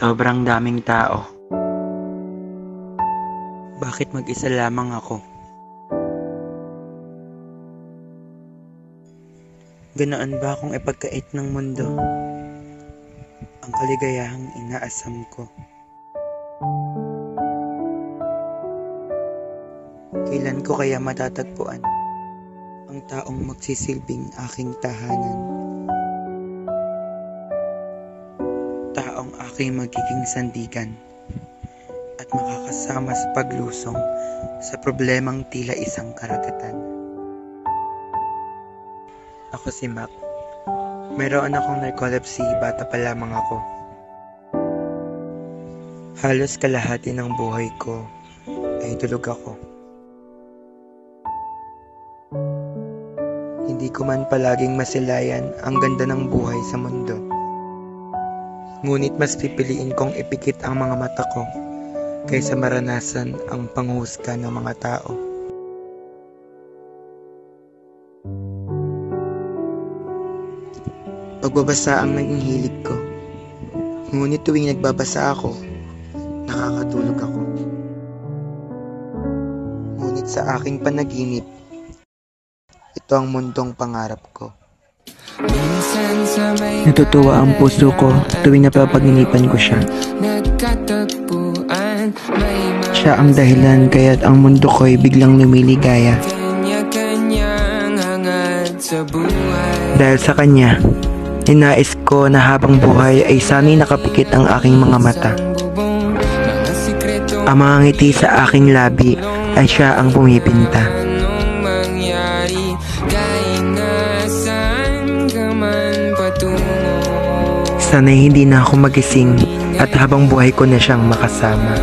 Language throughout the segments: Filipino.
Sobrang daming tao. Bakit mag-isa lamang ako? Ganoon ba akong ipagkait ng mundo? Ang kaligayahang inaasam ko. Kailan ko kaya matatagpuan ang taong magsisilbing aking tahanan? Taong aking magiging sandigan at makakasama sa paglusong sa problemang tila isang karagatan. Ako si Mac. Mayroon akong narcolepsy, bata pa lamang ako. Halos kalahati ng buhay ko ay tulog ako. Hindi ko man palaging masilayan ang ganda ng buhay sa mundo. Ngunit mas pipiliin kong ipikit ang mga mata ko kaysa maranasan ang panghusga ng mga tao. Pagbabasa ang naging hilig ko. Ngunit tuwing nagbabasa ako, nakakatulog ako. Ngunit sa aking panaginip, ito ang mundong pangarap ko. Natutuwa ang puso ko tuwing napapaginipan ko siya. Siya ang dahilan kaya't ang mundo ko'y biglang lumiligaya. Dahil sa kanya, ninais ko na habang buhay ay sana'y nakapikit ang aking mga mata. Ang mga ngiti sa aking labi ay siya ang pumipinta. Sana'y hindi na ako magising at habang buhay ko na siyang makasama.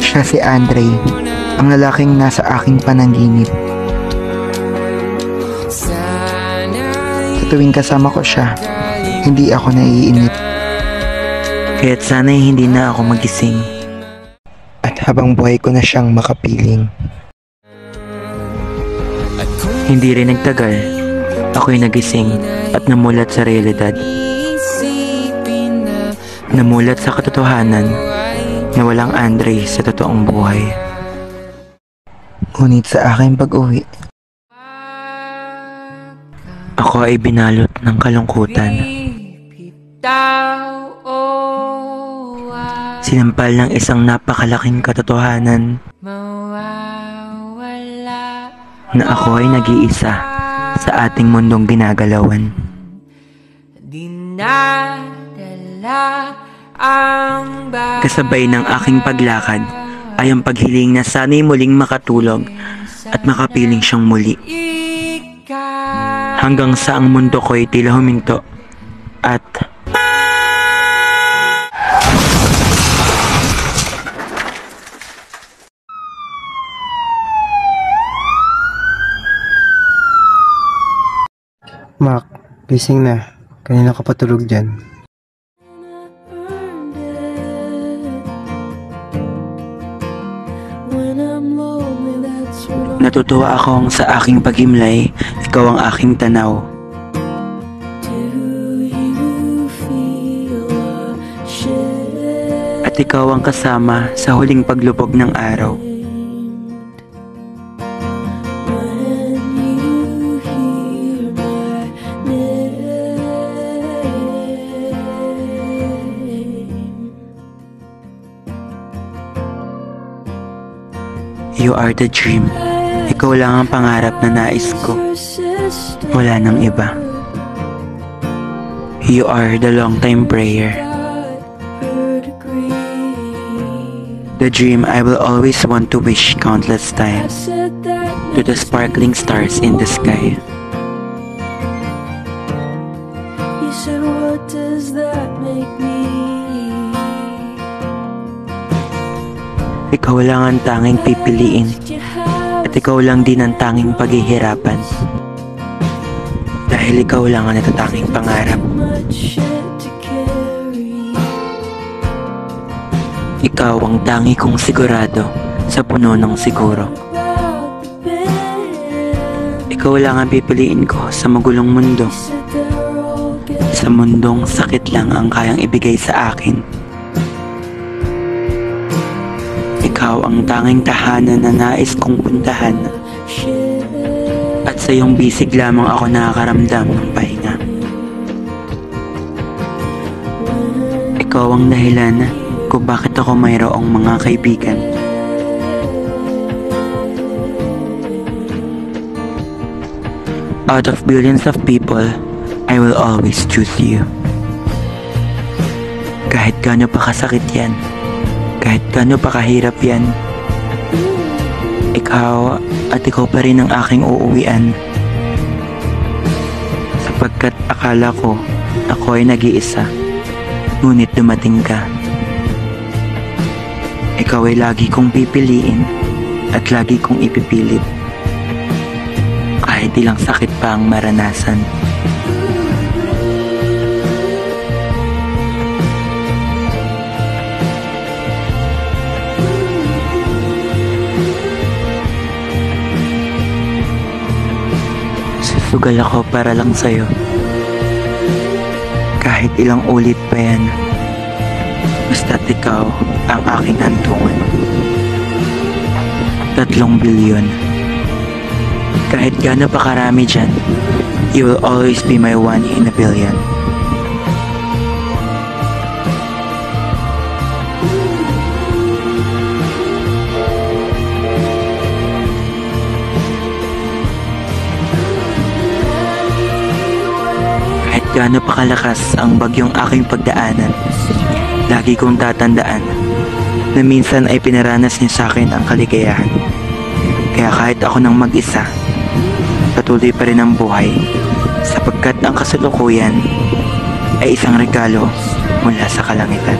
Siya si Andre, ang lalaking nasa aking panaginip. Tuwing kasama ko siya, hindi ako naiinip. Kaya't sana'y hindi na ako magising. At habang buhay ko na siyang makapiling. Hindi rin nagtagal, ako'y nagising at namulat sa realidad. Namulat sa katotohanan na walang Andre sa totoong buhay. Ngunit sa aking pag-uwi, ako ay binalot ng kalungkutan. Sinampal ng isang napakalaking katotohanan na ako ay nag-iisa sa ating mundong ginagalawan. Kasabay ng aking paglakad ay ang paghiling na sana'y muling makatulog at makapiling siyang muli. Hanggang sa ang mundo ko'y tila huminto at Mac, gising na. Kanina ka patulog dyan. natutuwa akong sa aking pagimlay, ikaw ang aking tanaw. At ikaw ang kasama sa huling paglubog ng araw. You are the dream. Ikaw lang ang pangarap na nais ko. Wala nang iba. You are the long-time prayer. The dream I will always want to wish countless times to the sparkling stars in the sky. You said, what does that make me? Ikaw lang ang tanging pipiliin at ikaw lang din ang tanging paghihirapan. Dahil ikaw lang ang natatanging pangarap. Ikaw ang tangi kong sigurado sa puno ng siguro. Ikaw lang ang pipiliin ko sa magulong mundo. Sa mundong sakit lang ang kayang ibigay sa akin, ikaw ang tanging tahanan na nais kong puntahan. At sa iyong bisig lamang ako nakakaramdam ng pahinga. Ikaw ang dahilan kung bakit ako mayroong mga kaibigan. Out of billions of people, I will always choose you. Kahit gaano pa kasakit yan, kahit gaano pa kahirap yan, ikaw at ikaw pa rin ang aking uuwian. Sapagkat akala ko ako ay nag-iisa, ngunit dumating ka. Ikaw ay lagi kong pipiliin at lagi kong ipipilit. Kahit ilang sakit pa ang maranasan. Susugal ako para lang sa'yo. Kahit ilang ulit pa yan, basta't ikaw ang aking hantungan. 3 bilyon. Kahit gaano pa karami dyan, you will always be my 1 in a billion. Kahit gaano pa kalakas ang bagyong aking pagdaanan, lagi kong tatandaan na minsan ay pinaranas niya sa akin ang kaligayahan. Kaya kahit ako nang mag-isa, patuloy pa rin ang buhay, sapagkat ang kasalukuyan ay isang regalo mula sa kalangitan.